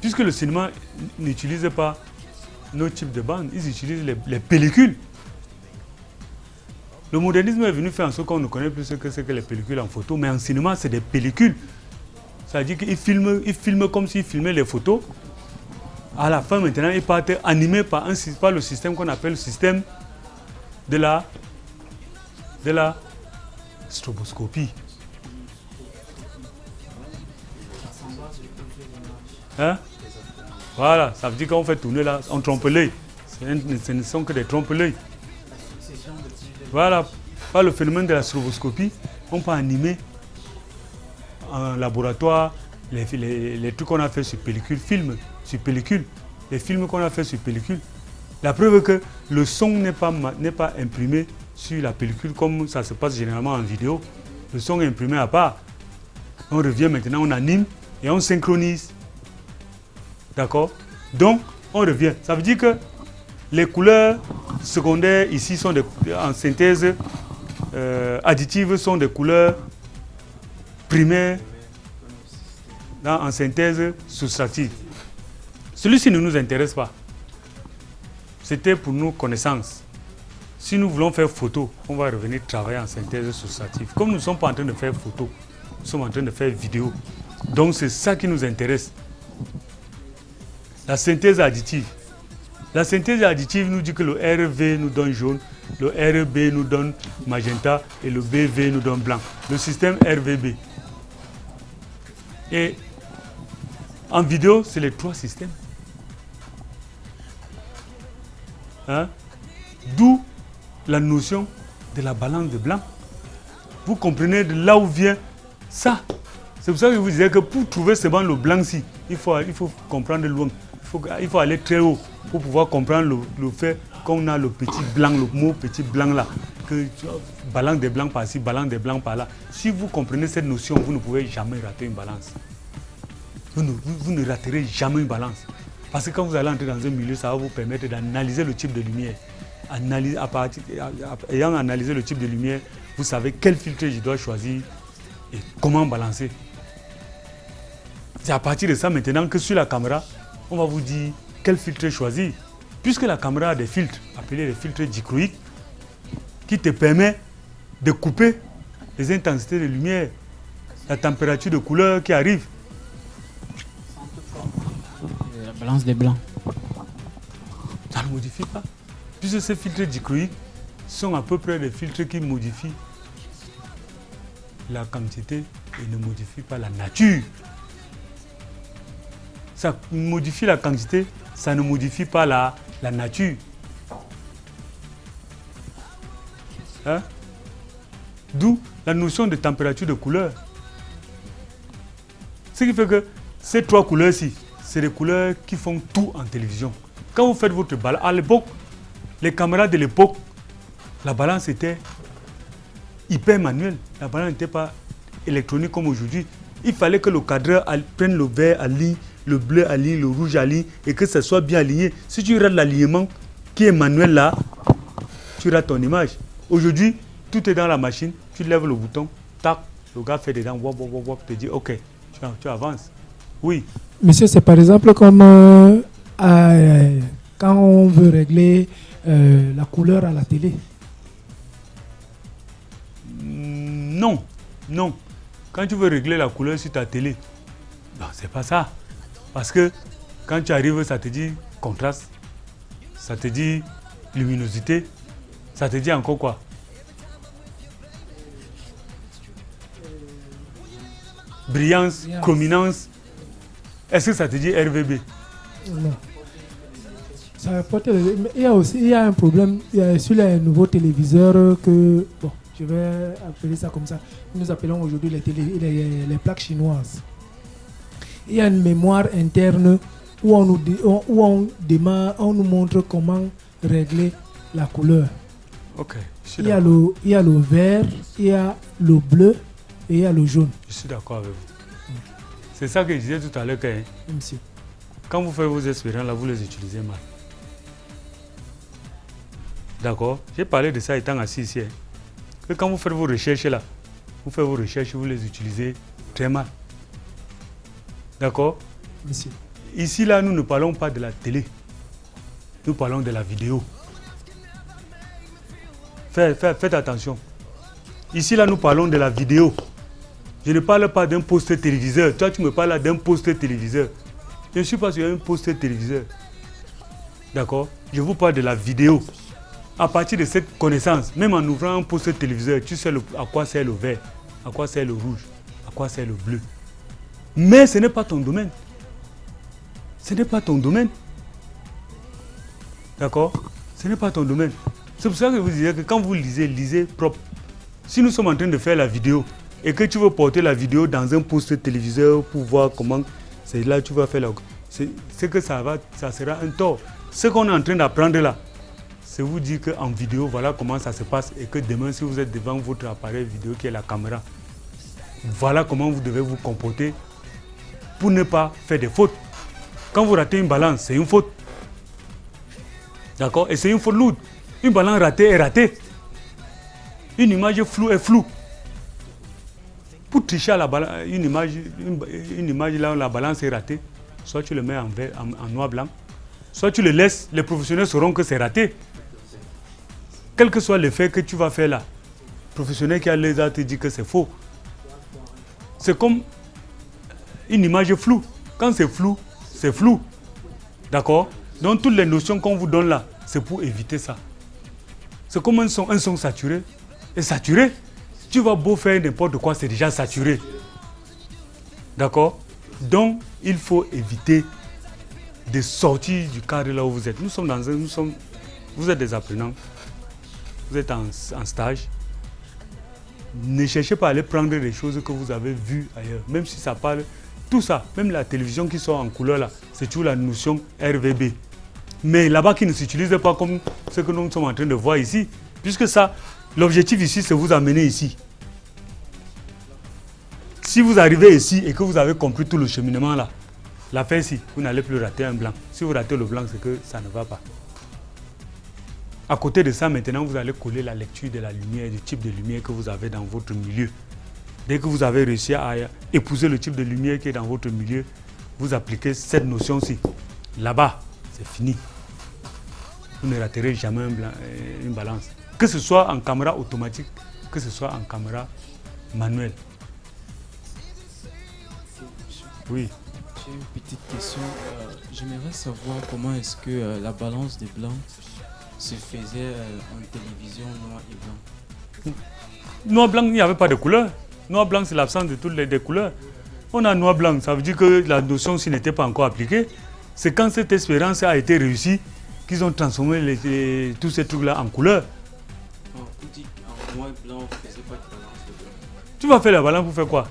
Puisque le cinéma n'utilise pas nos types de bandes, ils utilisent les pellicules. Le modernisme est venu faire en sorte qu'on ne connaît plus ce que c'est que les pellicules en photo, mais en cinéma, c'est des pellicules. Ça veut dire qu'ils filment comme s'ils filmaient les photos. À la fin, maintenant, ils partent animés par le système qu'on appelle le système de la stroboscopie. Hein? Voilà, ça veut dire qu'on fait tourner là, on trompe l'œil. Ce ne sont que des trompe-l'œil. Voilà, par le phénomène de la stroboscopie, on peut animer en laboratoire les trucs qu'on a fait sur pellicule, les films qu'on a fait sur pellicule. La preuve est que le son n'est pas imprimé sur la pellicule comme ça se passe généralement en vidéo. Le son est imprimé à part. On revient maintenant, on anime et on synchronise. D'accord? Donc, on revient. Ça veut dire que les couleurs secondaires ici sont en synthèse additive sont des couleurs primaires en synthèse soustrative. Celui-ci ne nous intéresse pas. C'était pour nos connaissances. Si nous voulons faire photo, on va revenir travailler en synthèse soustrative. Comme nous ne sommes pas en train de faire photo, nous sommes en train de faire vidéo. Donc c'est ça qui nous intéresse. La synthèse additive. La synthèse additive nous dit que le RV nous donne jaune, le RB nous donne magenta et le BV nous donne blanc. Le système RVB. Et en vidéo, c'est les trois systèmes. Hein? D'où la notion de la balance de blanc. Vous comprenez de là où vient ça. C'est pour ça que je vous disais que pour trouver seulement le blanc-ci, il faut comprendre loin. Il faut aller très haut pour pouvoir comprendre le fait qu'on a le petit blanc, le mot petit blanc là. Que balance des blancs par-ci, balance des blancs par-là. Si vous comprenez cette notion, vous ne pouvez jamais rater une balance. Vous ne raterez jamais une balance. Parce que quand vous allez entrer dans un milieu, ça va vous permettre d'analyser le type de lumière. Ayant analysé le type de lumière, vous savez quel filtre je dois choisir et comment balancer. C'est à partir de ça maintenant que sur la caméra, on va vous dire quel filtre choisir. Puisque la caméra a des filtres, appelés les filtres dichroïques, qui te permettent de couper les intensités de lumière, la température de couleur qui arrive. La balance des blancs. Ça ne modifie pas. Puisque ces filtres dichroïques sont à peu près des filtres qui modifient la quantité et ne modifient pas la nature. Ça modifie la quantité, ça ne modifie pas la nature. Hein? D'où la notion de température de couleur. Ce qui fait que ces trois couleurs-ci, c'est des couleurs qui font tout en télévision. Quand vous faites votre balance, à l'époque, les caméras de l'époque, la balance était hyper manuelle. La balance n'était pas électronique comme aujourd'hui. Il fallait que le cadreur prenne le vert à ligne, le bleu à ligne, le rouge à ligne et que ça soit bien aligné. Si tu rates l'alignement qui est manuel là, tu rates ton image. Aujourd'hui, tout est dans la machine. Tu lèves le bouton, tac, le gars fait dedans, wop, wop, wop, te dit ok, tu avances. Oui. Monsieur, c'est par exemple comme quand on veut régler la couleur à la télé. Non, non. Quand tu veux régler la couleur sur ta télé, non, c'est pas ça. Parce que quand tu arrives, ça te dit contraste, ça te dit luminosité, ça te dit encore quoi? Brillance, chrominance. Est-ce que ça te dit RVB? Non. Ça apporte, il y a un problème sur les nouveaux téléviseurs que, bon, je vais appeler ça comme ça. Nous appelons aujourd'hui les plaques chinoises. Il y a une mémoire interne où on nous montre comment régler la couleur. Ok. Il y a le vert, il y a le bleu et il y a le jaune. Je suis d'accord avec vous. C'est ça que je disais tout à l'heure. Monsieur. Quand vous faites vos expériences, là, vous les utilisez mal. D'accord? J'ai parlé de ça étant assis ici. Que quand vous faites vos recherches là, vous les utilisez très mal. D'accord? Monsieur. Ici, là, nous ne parlons pas de la télé. Nous parlons de la vidéo. Faites attention. Ici, là, nous parlons de la vidéo. Je ne parle pas d'un poste téléviseur. Toi, tu me parles d'un poste téléviseur. Je ne suis pas sur un poste téléviseur. D'accord? Je vous parle de la vidéo. À partir de cette connaissance, même en ouvrant un poste téléviseur, tu sais à quoi sert le vert, à quoi sert le rouge, à quoi sert le bleu. Mais ce n'est pas ton domaine. Ce n'est pas ton domaine. D'accord? Ce n'est pas ton domaine. C'est pour ça que je vous disais que quand vous lisez, lisez propre. Si nous sommes en train de faire la vidéo et que tu veux porter la vidéo dans un poste téléviseur pour voir comment c'est là que tu vas faire la... C'est que ça sera un tort. Ce qu'on est en train d'apprendre là, c'est vous dire qu'en vidéo, voilà comment ça se passe et que demain, si vous êtes devant votre appareil vidéo qui est la caméra, voilà comment vous devez vous comporter pour ne pas faire des fautes. Quand vous ratez une balance, c'est une faute. D'accord? Et c'est une faute lourde. Une balance ratée est ratée. Une image floue est floue. Pour tricher à la balance, une image là où la balance est ratée, soit tu le mets en noir blanc, soit tu le laisses, les professionnels sauront que c'est raté. Quel que soit l'effet que tu vas faire là, le professionnel qui a les arts te dit que c'est faux. C'est comme une image floue. Quand c'est flou, c'est flou. D'accord? Donc toutes les notions qu'on vous donne là, c'est pour éviter ça. C'est comme un son saturé. Et saturé, tu vas beau faire n'importe quoi, c'est déjà saturé. D'accord? Donc, il faut éviter de sortir du cadre là où vous êtes. Vous êtes des apprenants. Vous êtes en stage. Ne cherchez pas à aller prendre des choses que vous avez vues ailleurs. Même si ça parle, tout ça, même la télévision qui sort en couleur là, c'est toujours la notion RVB. Mais là-bas qui ne s'utilise pas comme ce que nous sommes en train de voir ici. Puisque ça, l'objectif ici, c'est vous amener ici. Si vous arrivez ici et que vous avez compris tout le cheminement là, l'affaire ici, vous n'allez plus rater un blanc. Si vous ratez le blanc, c'est que ça ne va pas. À côté de ça, maintenant, vous allez coller la lecture de la lumière, du type de lumière que vous avez dans votre milieu. Dès que vous avez réussi à épouser le type de lumière qui est dans votre milieu, vous appliquez cette notion-ci. Là-bas, c'est fini. Vous ne raterez jamais une balance. Que ce soit en caméra automatique, que ce soit en caméra manuelle. Oui. J'ai une petite question. J'aimerais savoir comment est-ce que la balance des blancs se faisait en télévision noir et blanc. Noir-blanc, il n'y avait pas de couleur. Noir-blanc, c'est l'absence de toutes les couleurs. On a noir-blanc, ça veut dire que la notion s'y n'était pas encore appliquée. C'est quand cette expérience a été réussie qu'ils ont transformé tous ces trucs-là en couleur. Vous dites en noir et blanc, vous ne faisiez pas de balance de blanc. Tu vas faire la balance pour faire quoi?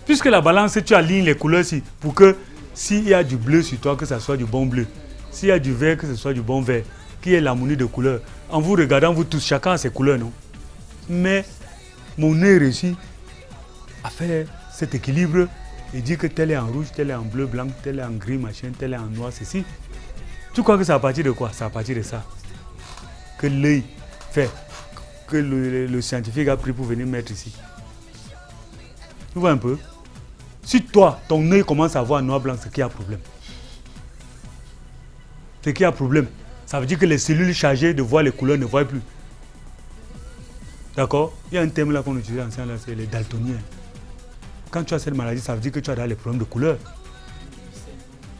Puisque la balance, tu alignes les couleurs ici pour que s'il y a du bleu sur toi, que ce soit du bon bleu. S'il y a du vert, que ce soit du bon vert. Qui est l'harmonie de couleurs. En vous regardant, vous tous, chacun a ses couleurs, non? Mais mon nez réussit à faire cet équilibre et dire que tel est en rouge, tel est en bleu, blanc, tel est en gris, machin, tel est en noir, ceci. Tu crois que c'est à partir de quoi? C'est à partir de ça que l'œil fait, que le scientifique a pris pour venir mettre ici. Tu vois un peu? Si toi, ton œil commence à voir noir-blanc, c'est qu'il y a problème. C'est qu'il y a problème. Ça veut dire que les cellules chargées de voir les couleurs ne voient plus. D'accord? Il y a un terme là qu'on utilise en science, c'est les daltoniens. Quand tu as cette maladie, ça veut dire que tu as les problèmes de couleur.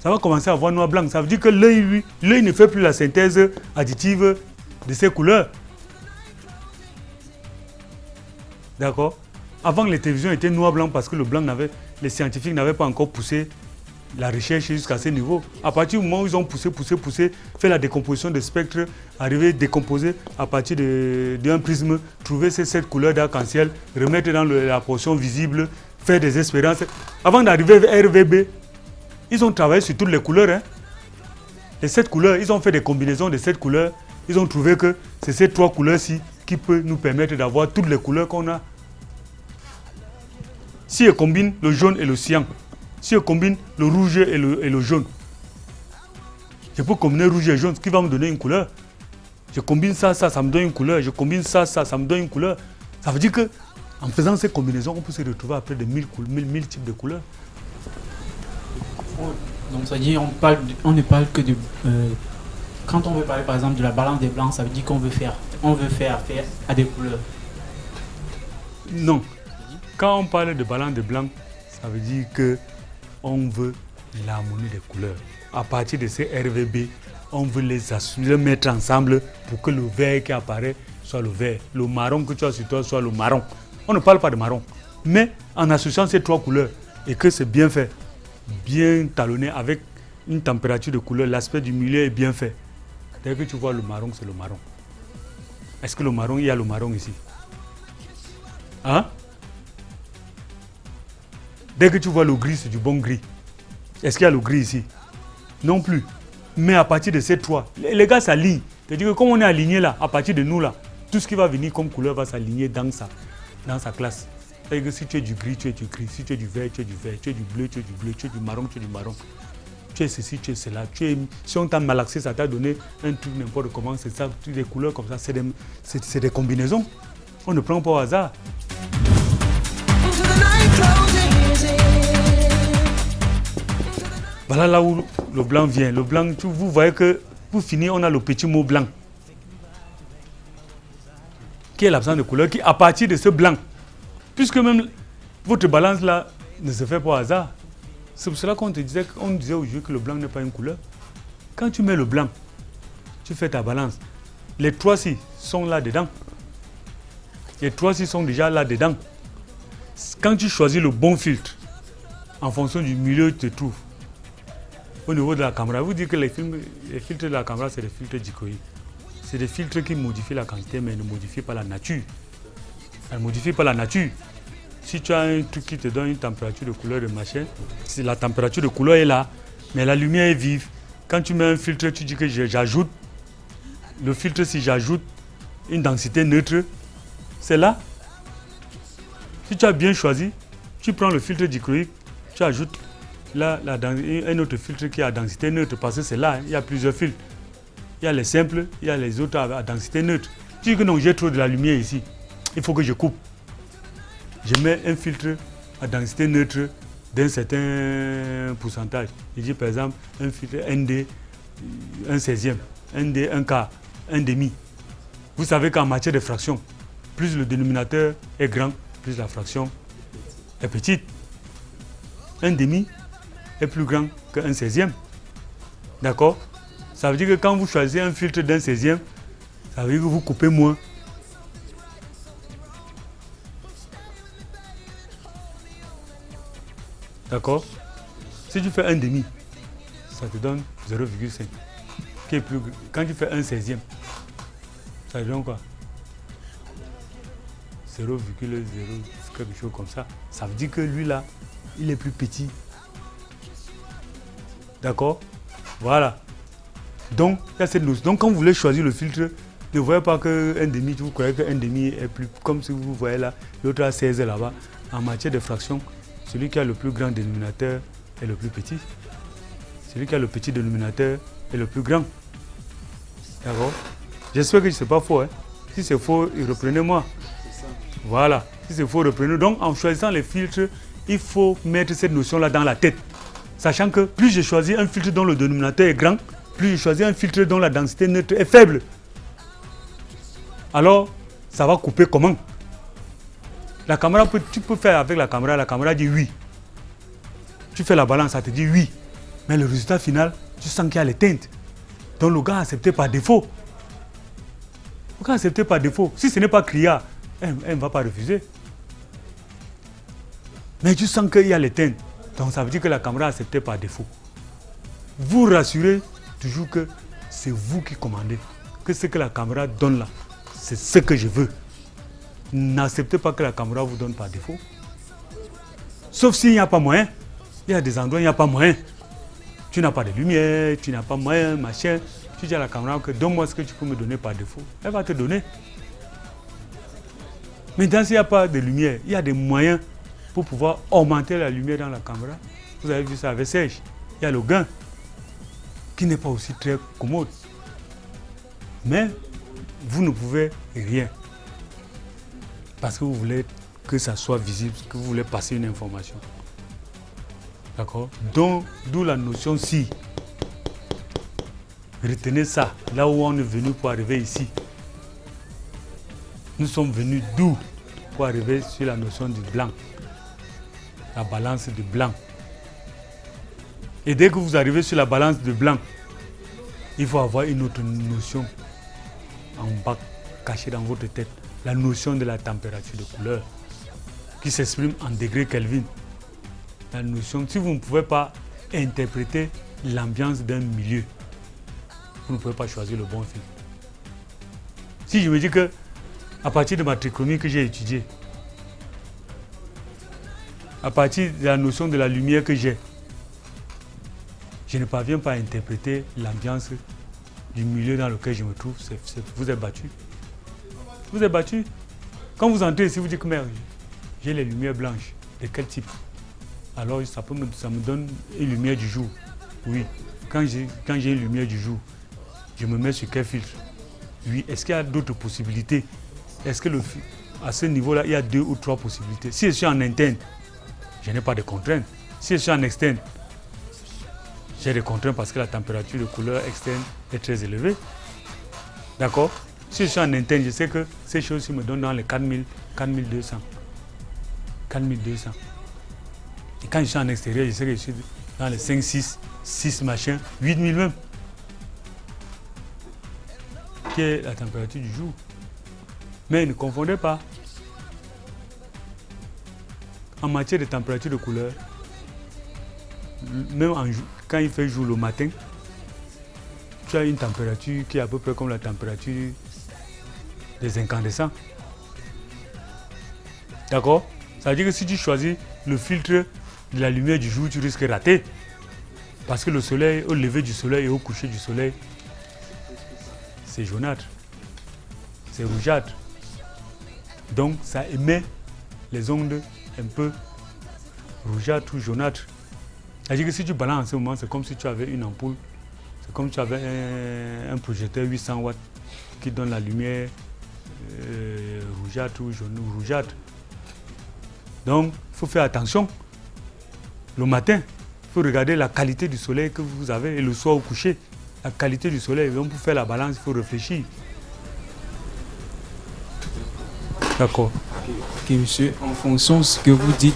Ça va commencer à voir noir-blanc. Ça veut dire que l'œil ne fait plus la synthèse additive de ces couleurs. D'accord? Avant, les télévisions étaient noir-blanc parce que les scientifiques n'avaient pas encore poussé la recherche jusqu'à ce niveau. À partir du moment où ils ont poussé, fait la décomposition des spectres, arriver à décomposer à partir d'un prisme, trouver ces 7 couleurs d'arc-en-ciel, remettre dans la portion visible, faire des expériences. Avant d'arriver à RVB, ils ont travaillé sur toutes les couleurs. Hein. Les 7 couleurs, ils ont fait des combinaisons de 7 couleurs. Ils ont trouvé que c'est ces 3 couleurs-ci qui peuvent nous permettre d'avoir toutes les couleurs qu'on a. Si on combine le jaune et le cyan, si on combine le rouge et le jaune, je peux combiner rouge et jaune, ce qui va me donner une couleur. Je combine ça, ça me donne une couleur. Je combine ça, ça me donne une couleur. Ça veut dire que en faisant ces combinaisons, on peut se retrouver après de 1000 types de couleurs. Donc ça veut dire on ne parle que de... quand on veut parler par exemple de la balance des blancs, ça veut dire qu'on veut faire à des couleurs. Non. Quand on parle de balance de blanc, ça veut dire que on veut l'harmonie des couleurs. À partir de ces RVB, on veut les mettre ensemble pour que le vert qui apparaît soit le vert. Le marron que tu as sur toi soit le marron. On ne parle pas de marron. Mais en associant ces 3 couleurs, et que c'est bien fait, bien talonné avec une température de couleur, l'aspect du milieu est bien fait. Dès que tu vois le marron, c'est le marron. Est-ce que le marron, il y a le marron ici? Hein? Dès que tu vois le gris, c'est du bon gris. Est-ce qu'il y a le gris ici? Non plus. Mais à partir de ces 3, les gars s'alignent. C'est-à-dire que comme on est aligné là, à partir de nous là, tout ce qui va venir comme couleur va s'aligner dans sa classe. C'est-à-dire que si tu es du gris, tu es du gris. Si tu es du vert, tu es du vert. Tu es du bleu, tu es du bleu. Tu es du marron, tu es du marron. Tu es ceci, tu es cela. Si on t'a malaxé, ça t'a donné un truc n'importe comment. C'est ça, des couleurs comme ça. C'est des combinaisons. On ne prend pas au hasard. Voilà là où le blanc vient. Le blanc, vous voyez que pour finir, on a le petit mot blanc. Qui est l'absence de couleur, qui à partir de ce blanc, puisque même votre balance là ne se fait pas au hasard. C'est pour cela qu'on disait aujourd'hui que le blanc n'est pas une couleur. Quand tu mets le blanc, tu fais ta balance. Les 3-ci sont là-dedans. Les 3-ci sont déjà là-dedans. Quand tu choisis le bon filtre, en fonction du milieu où tu te trouves, au niveau de la caméra, vous dites que les filtres de la caméra, c'est des filtres dichroïques. C'est des filtres qui modifient la quantité, mais ne modifient pas la nature. Elles ne modifient pas la nature. Si tu as un truc qui te donne une température de couleur de machin, si la température de couleur est là, mais la lumière est vive. Quand tu mets un filtre, tu dis que j'ajoute. Le filtre, si j'ajoute une densité neutre, c'est là. Si tu as bien choisi, tu prends le filtre dichroïque, tu ajoutes là, un autre filtre qui a densité neutre, parce que c'est là, il y a plusieurs filtres. Il y a les simples, il y a les autres à densité neutre. Tu dis que non, j'ai trop de la lumière ici, il faut que je coupe. Je mets un filtre à densité neutre d'un certain pourcentage. Je dis par exemple un filtre ND, un 16e, ND, un quart, un demi. Vous savez qu'en matière de fraction, plus le dénominateur est grand, plus la fraction est petite. Un demi est plus grand qu'un 16e. D'accord? Ça veut dire que quand vous choisissez un filtre d'un 16e, ça veut dire que vous coupez moins. D'accord? Si tu fais un demi, ça te donne 0,5. Qui est plus... Quand tu fais un 16e, ça te donne quoi? 0,0, quelque chose comme ça. Ça veut dire que lui là, il est plus petit. D'accord? Voilà. Donc, il y a cette notion. Donc, quand vous voulez choisir le filtre, ne voyez pas qu'un demi, vous croyez qu'un demi est plus... Comme si vous voyez là, l'autre a 16 là-bas. En matière de fraction, celui qui a le plus grand dénominateur est le plus petit. Celui qui a le petit dénominateur est le plus grand. D'accord? J'espère que ce n'est pas faux. Hein? Si c'est faux, reprenez-moi. Voilà. Si c'est faux, reprenez. Donc, en choisissant les filtres, il faut mettre cette notion-là dans la tête. Sachant que plus je choisis un filtre dont le dénominateur est grand, plus je choisis un filtre dont la densité neutre est faible. Alors, ça va couper comment? La caméra, tu peux faire avec la caméra dit oui. Tu fais la balance, ça te dit oui. Mais le résultat final, tu sens qu'il y a les teintes. Donc le gars a accepté par défaut. Le gars a accepté par défaut. Si ce n'est pas criard, elle ne va pas refuser. Mais tu sens qu'il y a les teintes. Donc ça veut dire que la caméra a accepté par défaut. Vous rassurez toujours que c'est vous qui commandez. Que ce que la caméra donne là, c'est ce que je veux. N'acceptez pas que la caméra vous donne par défaut. Sauf s'il n'y a pas moyen. Il y a des endroits où il n'y a pas moyen. Tu n'as pas de lumière, tu n'as pas moyen, machin. Tu dis à la caméra que donne-moi ce que tu peux me donner par défaut. Elle va te donner. Maintenant, s'il n'y a pas de lumière, il y a des moyens pour pouvoir augmenter la lumière dans la caméra. Vous avez vu ça avec Serge. Il y a le gain qui n'est pas aussi très commode. Mais vous ne pouvez rien. Parce que vous voulez que ça soit visible, que vous voulez passer une information. D'accord? Donc, d'où la notion si. Retenez ça, là où on est venu pour arriver ici. Nous sommes venus d'où pour arriver sur la notion du blanc. La balance du blanc. Et dès que vous arrivez sur la balance de blanc, il faut avoir une autre notion en bas, cachée dans votre tête. La notion de la température de couleur, qui s'exprime en degrés Kelvin. La notion, si vous ne pouvez pas interpréter l'ambiance d'un milieu, vous ne pouvez pas choisir le bon film. Si je me dis que, à partir de ma trichronie que j'ai étudiée, à partir de la notion de la lumière que j'ai, je ne parviens pas à interpréter l'ambiance du milieu dans lequel je me trouve. Vous êtes battu. Vous êtes battu. Quand vous entrez ici, vous dites que merde, j'ai les lumières blanches. De quel type? Alors ça me donne une lumière du jour. Oui. Quand j'ai une lumière du jour, je me mets sur quel filtre? Oui. Est-ce qu'il y a d'autres possibilités? Est-ce que à ce niveau-là, il y a 2 ou 3 possibilités? Si je suis en interne, je n'ai pas de contraintes. Si je suis en externe, j'ai des contraintes parce que la température de couleur externe est très élevée. D'accord? Si je suis en interne, je sais que ces choses me donnent dans les 4000, 4200. 4200. Et quand je suis en extérieur, je sais que je suis dans les 5, 6 machins, 8000 même. Qui est la température du jour. Mais ne confondez pas. En matière de température de couleur, même quand il fait jour le matin, tu as une température qui est à peu près comme la température des incandescents. D'accord? Ça veut dire que si tu choisis le filtre de la lumière du jour, tu risques de rater. Parce que le soleil, au lever du soleil et au coucher du soleil, c'est jaunâtre, c'est rougeâtre. Donc ça émet les ondes un peu rougeâtres ou jaunâtres. C'est-à-dire que si tu balances en ce moment, c'est comme si tu avais une ampoule, c'est comme si tu avais un projecteur 800 watts qui donne la lumière rougeâtre ou jaune ou rougeâtre. Donc il faut faire attention. Le matin, il faut regarder la qualité du soleil que vous avez et le soir au coucher. La qualité du soleil, donc pour faire la balance, il faut réfléchir. D'accord. Ok, monsieur, en fonction de ce que vous dites,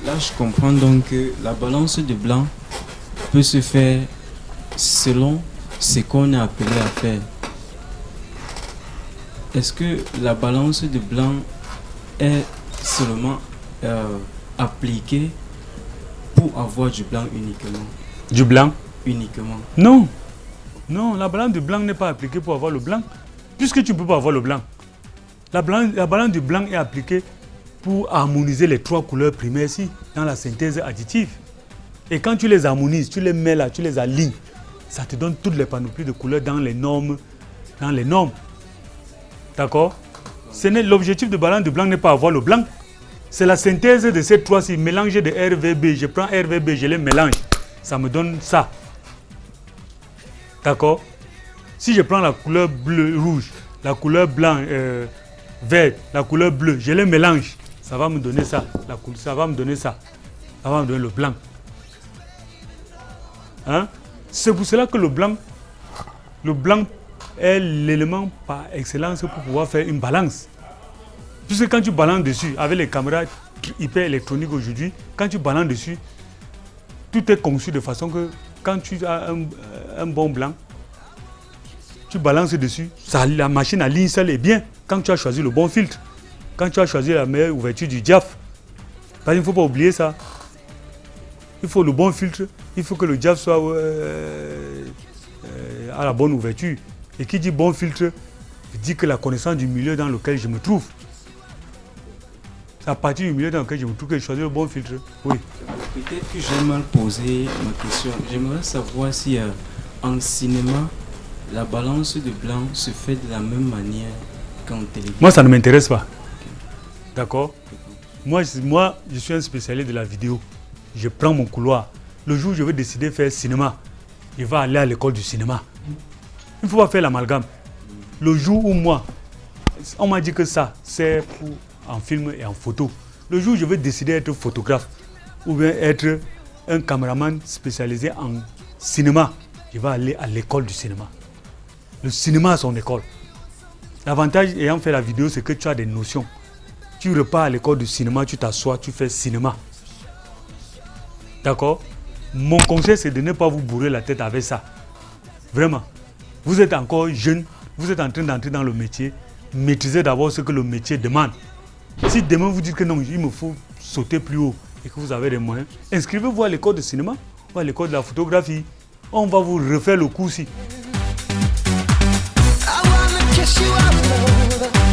là je comprends donc que la balance de blanc peut se faire selon ce qu'on est appelé à faire. Est-ce que la balance de blanc est seulement appliquée pour avoir du blanc uniquement? Du blanc? Uniquement. Non. Non, la balance de blanc n'est pas appliquée pour avoir le blanc, puisque tu ne peux pas avoir le blanc. La balance du blanc est appliquée pour harmoniser les 3 couleurs primaires ici, dans la synthèse additive. Et quand tu les harmonises, tu les mets là, tu les alignes, ça te donne toutes les panoplies de couleurs dans les normes. D'accord? L'objectif de balance de blanc n'est pas avoir le blanc. C'est la synthèse de ces 3-ci, mélanger de RVB. Je prends RVB, je les mélange. Ça me donne ça. D'accord? Si je prends la couleur bleu, rouge, la couleur blanc, vert, la couleur bleue, je les mélange. Ça va me donner ça. Ça va me donner ça. Ça va me donner le blanc. Hein? C'est pour cela que le blanc est l'élément par excellence pour pouvoir faire une balance. Puisque quand tu balances dessus, avec les caméras hyper électroniques aujourd'hui, quand tu balances dessus, tout est conçu de façon que quand tu as un bon blanc, tu balances dessus, la machine aligne seule et bien quand tu as choisi le bon filtre, quand tu as choisi la meilleure ouverture du diaph. Parce qu'il ne faut pas oublier ça. Il faut le bon filtre, il faut que le diaph soit à la bonne ouverture. Et qui dit bon filtre, dit que la connaissance du milieu dans lequel je me trouve. C'est à partir du milieu dans lequel je me trouve que je choisis le bon filtre. Oui. Peut-être que j'ai mal posé ma question. J'aimerais savoir si en cinéma, la balance de blanc se fait de la même manière qu'en télévision. Moi, ça ne m'intéresse pas. D'accord? Moi, je suis un spécialiste de la vidéo. Je prends mon couloir. Le jour où je vais décider de faire cinéma, je vais aller à l'école du cinéma. Il ne faut pas faire l'amalgame. Le jour où moi, on m'a dit que ça, c'est pour en film et en photo. Le jour où je vais décider d'être photographe ou bien être un caméraman spécialisé en cinéma, je vais aller à l'école du cinéma. Le cinéma a son école. L'avantage ayant fait la vidéo, c'est que tu as des notions. Tu repars à l'école du cinéma, tu t'assois, tu fais cinéma. D'accord? Mon conseil, c'est de ne pas vous bourrer la tête avec ça. Vraiment. Vous êtes encore jeune, vous êtes en train d'entrer dans le métier. Maîtrisez d'abord ce que le métier demande. Si demain vous dites que non, il me faut sauter plus haut et que vous avez des moyens, inscrivez-vous à l'école de cinéma ou à l'école de la photographie. On va vous refaire le coup aussi. I wanna kiss you out, love.